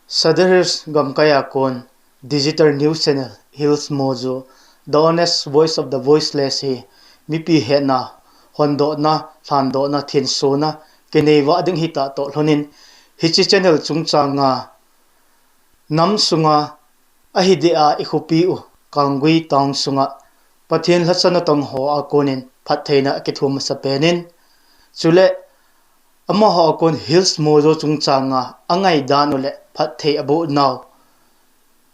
Sadahirs Gamkaya Kon, Digital News Channel, Hills Mojo, The Honest Voice of the Voiceless He, Mipi Hena, Hondo na, Thando na, Thienso na, Keneva Ading Hita to Lonin, Hichi Channel Chungcha nga, Nam Sunga, Ahidea Ikupiu, Kangui Tang Sunga, Pathin Hatsanatong Ho Akonin, Phatthei na Kithum sa Penin, Sule, Amaho Akon Hills Mojo Chungcha nga, Angay Danule, Phatthei abohnau,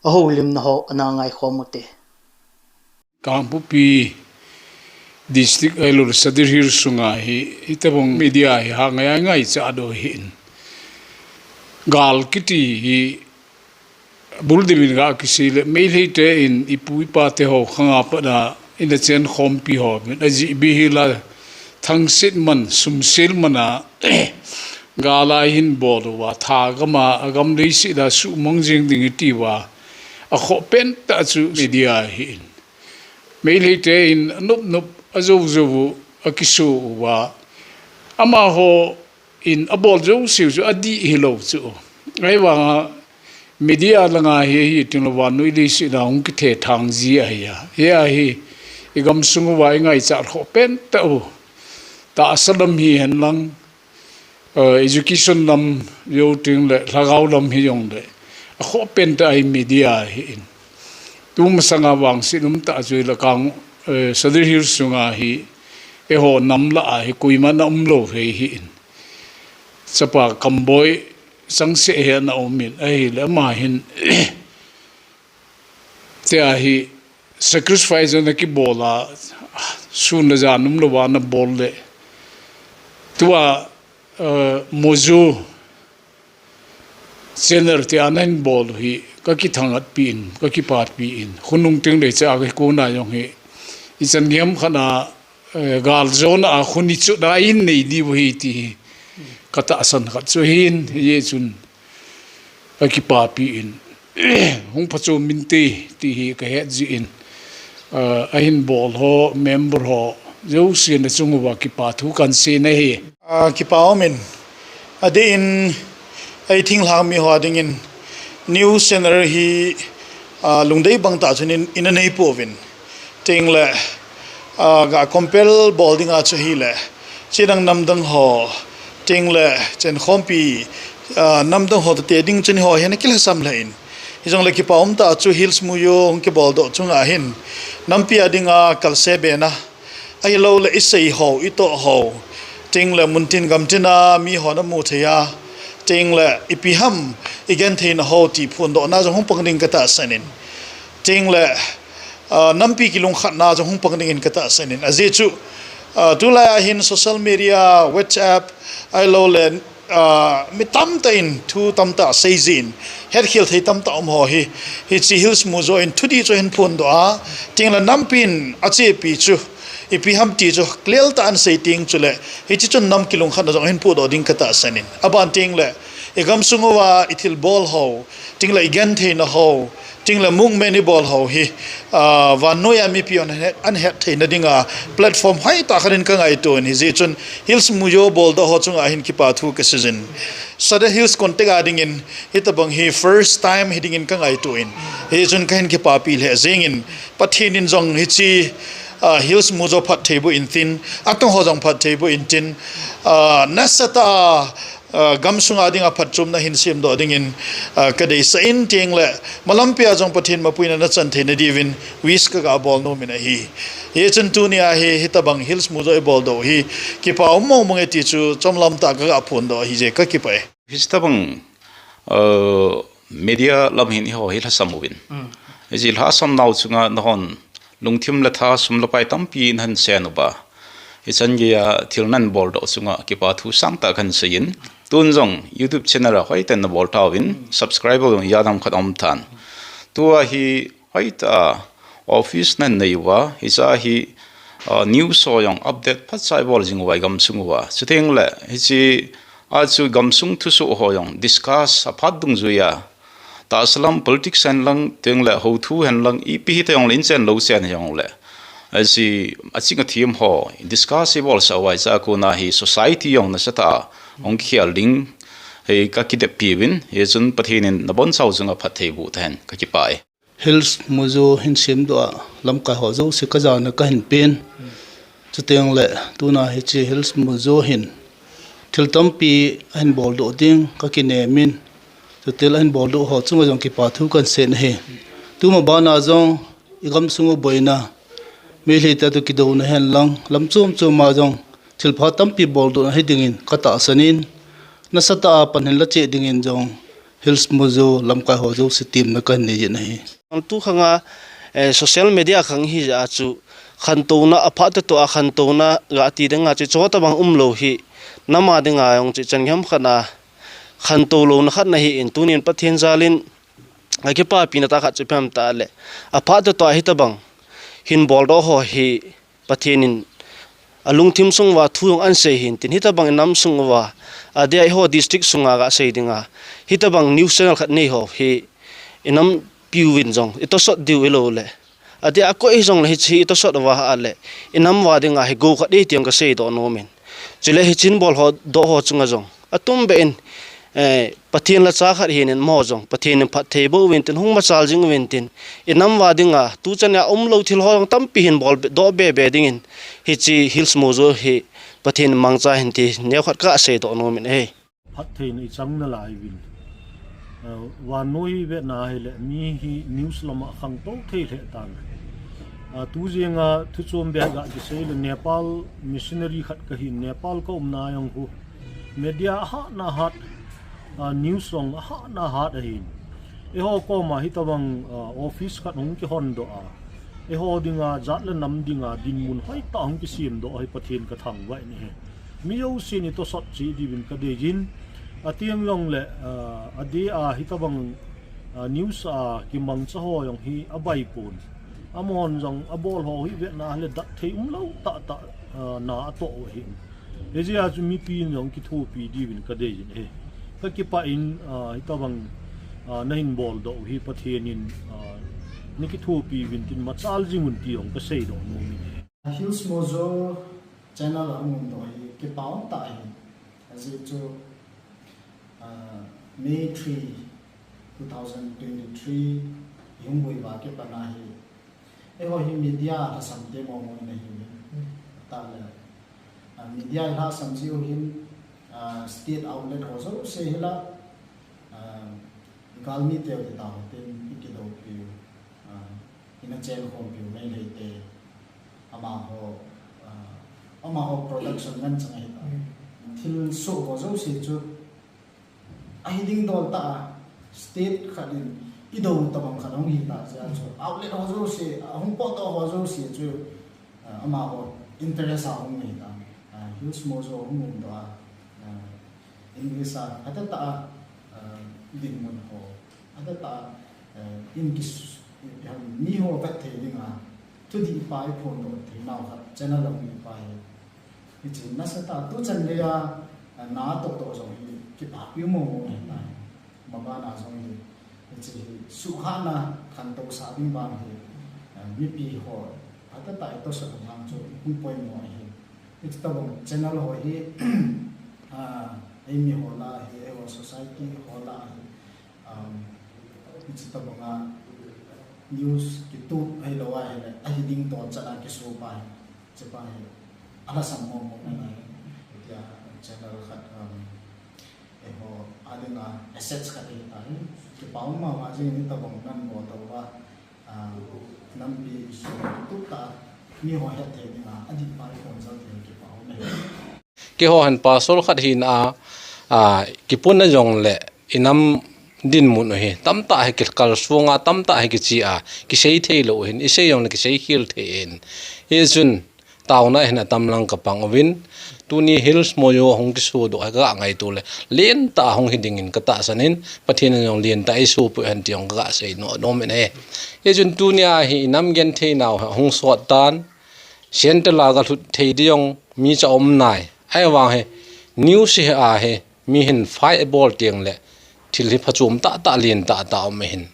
ahoulimnau anangai khomote. Kampupi district ailur sadirhir sunga hi itabong media hi hangaya ngai chado hin gal kiti hi buldimin ga kisile meilhite in ipui pate ho khanga pada in the chen khompi ho aji bihila thangsit man sumsil mana gala hin bodwa thagama agam leisi da su mongjing ding tiwa a kho pen ta chu media hin meilhite in nup azovu akisu wa ama ho in abol jo siu chu adi hilo chu ai wa media langa hi tingwa noi leisi da ong ki the thangji ya hi igam sungu wa ngai cha kho pen ta asalam hi hen lang education lam yo ting le lagaw lam hi yong le a kho pen ta ai media hi in tum sanga wang sinum ta zui la kang sadirhir sunga hi e ho nam la hi kuima na umlo he hi in sapa kamboi sangse he na omin ai le ma hin te a hi sacrifice na ki bola sun na janum lo wa na bol le tua Mojo seller te anan bol hi ka ki thangat pin ka ki pat pi in khunung ting le cha ke ko na yong hi isan niam khana gal zone a khuni chu da in nei di bo hi ti kata asan khat chu hin ye chun ka ki pa pi in hung phachu min te ti hi ka he ji in a hin bol ho member ho zo sin na chung wa ki pa thu kan se na hi ki paomin ade in I think lang mi hoding in news center hi lungdei bang ta chunin in nei povin ting le ga compel bolding a chu hi le chidang namdang ho ting le chen khompi namdang ho te ding chen ho hen kil sam lein hijong le ki paom ta chu hills muyo hong ki bol do chunga hin nampi adinga kalse be na ai lo le isei ho ito ho ting le muntin gamtina mi ho na mu thaya ting le ipiham igen thein ho ti phun do na jong hong pangding kata sanin ting le nampi kilung khat na jong hong pangding in kata sanin aje chu tu la hin social media whatsapp ai lo le mi tam tain thu tam ta seizin het khil thei tam ta ho hi chi hills muzo in thudi cho hin phun do a ting le nampin ache pi chu ipi ham ti jo klel ta an sei ting chule hi chi chon nam kilong khan jong hin pu do ding kata sanin aban ting le egam sungowa ithil bol ho ting le igen the na ho ting le mung meni bol ho hi wa noya mi pion an het the na dinga platform hai ta kharin ka ngai to ni je chon hills muyo bol do ho chung a hin ki pa thu ka season sada hills contact ading in hitabang hi first time hitting in ka ngai to in he chon ka hin ki pa pi le zeng in pathin in jong hi chi hills muzo Phatthei bu in tin atong hojong Phatthei bu in tin nasata gamsung ading a phatchum na hin sim do ding in kadai sa in ting le malampia jong pathin mapuina na chan the na divin wis ka ga bol no mina hi ye chen tu ni a hi hitabang hills muzo e bol do hi ki pa mo mo nge ti chu chomlam ta ga phun do hi je ka ki pai hitabang media lam hin ho hil samuwin jil ha sam nau chunga nahon lungthim la tha sum la pai tampi han senuba isan ya thilnan bol do chunga ki pa thu sang ta kan sein tunjong youtube channel a hoi ten bol tawin subscriber yadam khatam than tua hi hoita office nan neiwa isa hi news so yong update phatsai bol jingwa gam sungwa chuteng la hi chi a chu gam sung thu su ho yong discuss a phat dung zuya ta aslam politics and lang teng la ho thu han lang ipi te yong lin chen lo sen yong le asi achinga thim ho discussable sa wai cha ko na hi society yong na sata ong khial ding hei ka ki de piwin he chun pathin in na bon chau chunga Phatthei bu then ka ki pai hills Mojo hin sim do lam ka ho zo se ka za na ka hin pen chuteng le tuna hi chi hills Mojo hin thil tampi hin bol do ding ka ki ne min chutel hin bol do ho chunga jong ki pa thu kan sen he tu ma ba na jong igam sungu boina me le ta tu ki do na hen lang lam chum chum ma jong thil pha tampi bol do he dingin ka ta sanin na sata pan hin la che dingin jong hills Mojo lam ka ho zo se team na kan ne je na hi tu khanga social media khang hi ja chu khan to na apha to a khan to na ga ti denga chi chota bang lo hi nama denga yong chi changham khana khan to lo na khat na hi in tunin pathian zalin agi pa pina ta khat chi pham ta le apha to hi ta bang hin bol do ho hi pathianin alung thim sung wa thu yong an se hin tin hi ta bang nam sung wa ade ai ho district sunga ga se dinga hi ta bang news channel khat nei ho hi inam piwin jong ito sot diu elo le ade ako e jong le hi ito sot wa ale inam wa dinga he go kha de tiang ka se do no men chile hi chin bol ho do ho chunga jong atum be in pathian la cha khat hin mo jong pathian Phatthei bo win tin hung ma chal jing win tin inam wa dinga tu chanya lo thil ho tam pi hin bol do be ding in hi chi hills Mojo hi pathian mangcha hin ti ne khat ka se do no men he Phatthei ni chang na lai win wa noi ve na hele mi hi news lama khang to thei the tan tu jenga thu chom be ga ji se le Nepal missionary khat ka hi Nepal ko na yang hu media ha na hat news song ha na hat hin e ho ko ma hi tawang office khat hong ki hon do a e ho dinga zat le nam dinga din mun hoi ta hong ki sim do hoi pathin ka thang wai ni he mi yo sin to sot chi di bin ka de jin atiang long le adi a hitabang news a kimang cha ho yong hi abai pun amon jong abol ho hi vet na le dat thei lo ta na to hi eji a chu mi pi yong ki thu pi di bin ka de jin he ka ki pa in hitabang na hin bol do hi pathian in ni ki thu pi bin tin ma chal jingun ti yong ka sei do no mi hills Mojo channel among do hi ki paung ta hi as it to May 3, 2023 yung buhay ba ke panahi eho hi media la samte mo mo na hi tala media la samjiu hin state outlet ho so se hila galmi te de ta ten ikilo piu ina chen ho piu mai le te ama ho production man chang hi thil so ho so se chu ahiding dol ta state khalin ido tamam khanong hi ta ja so outlet ho zo se hong po to ho zo se chu ama ho interest a hong ni ta hills Mojo hong da english a ata ta din mon ho ata ta english mi ho vat the dinga tu di pai phone do the naw kha channel lo mi pai ni chi na sa ta tu chan le ya na to zo hi ki pa pi mo mo na ma ba na zo hi chi su kha na khan to sa bi ba hi mi pi ho ata ta to sa ngam cho pu poi mo hi it's the channel ho hi ai mi ho la hi ho society ho la it's the news ki tu ai lo ai ai ding to cha ki so pa che pa hi ala sam mo mo na ya channel khat eho adinga assets khat hi ta ki paung ma ma je ni ta bang nan mo to ba nam bi so tu ta mi ho het the ni na adi pa phone sa the ki paung ne ki ho han pa sol khat hin ki pun na jong le inam din mun he tam ta he ki kal suanga tam ta he ki chi ki sei thei lo hin i sei yong ki sei hil the en he jun tauna hena tamlang ka pangwin tuni hills Mojo hong ki su do ga ngai tu le len ta hong hiding in ka ta sanin pathin yong len ta isu pu han tiong ga sei no no me ne he jun tunia hi nam gen the naw hong so tan sentala ga thu thei diong mi cha om nai ai wa he news he mi hin fight ball tiang le thil hi phachum ta len ta om hin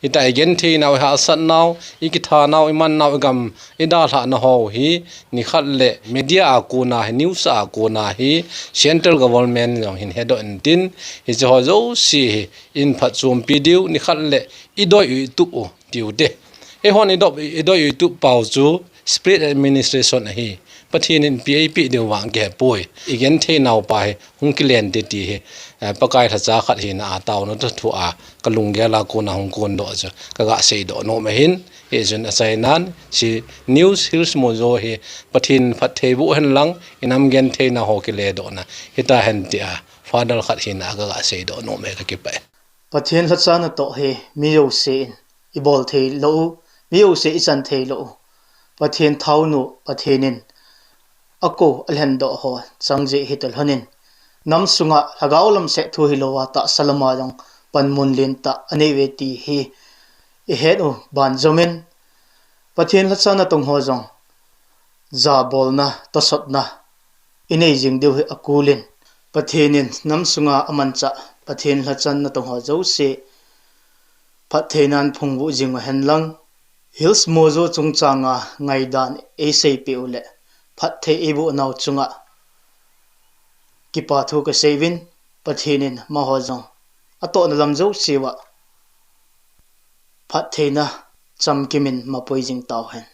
ita again the nau ha sat nau ikitha nau iman nau gam ida tha na ho hi ni khat le media ko na news a ko na hi central government jong hin head on tin hi jo zo si in phat chum pidiu ni khat le idoi tu o tiu de e hon idoi tu pau chu split administration hi pathin in pap de wang ge poi again the nau pai hung kilen de ti pakai tha cha khat hin a taw no thu a kalung ge la ko na hung kon do cha ka ga sei do no me hin e jun a chai nan si news hills mojo he pathin Phatthei bu hen lang inam gen the na ho ki le do na hita hen ti a father khat hin a ga sei do no me ka ki pa pathin la cha na to he mi yo se i bol thei lo mi yo se i chan thei lo pathin thau nu pathinin ako alhen do ho changje hitel hanin nam sunga hagaulam se thu hilowa ta salama jong panmun lin ta anewe ti hi e hedu ban jomen pathin la chana tong ho jong za bolna to sotna inei jing deu akulin pathinin nam sunga amancha pathin la chan na tong ho zo se Phatthei nan phungbu jing henlang hills mojo chungchanga ngaidan acp ule Phatthei abohnau chunga kipa thu ka sevin pathinin mahojong ato na lamzo siwa Phatthei na chamkimin mapoijing taw hen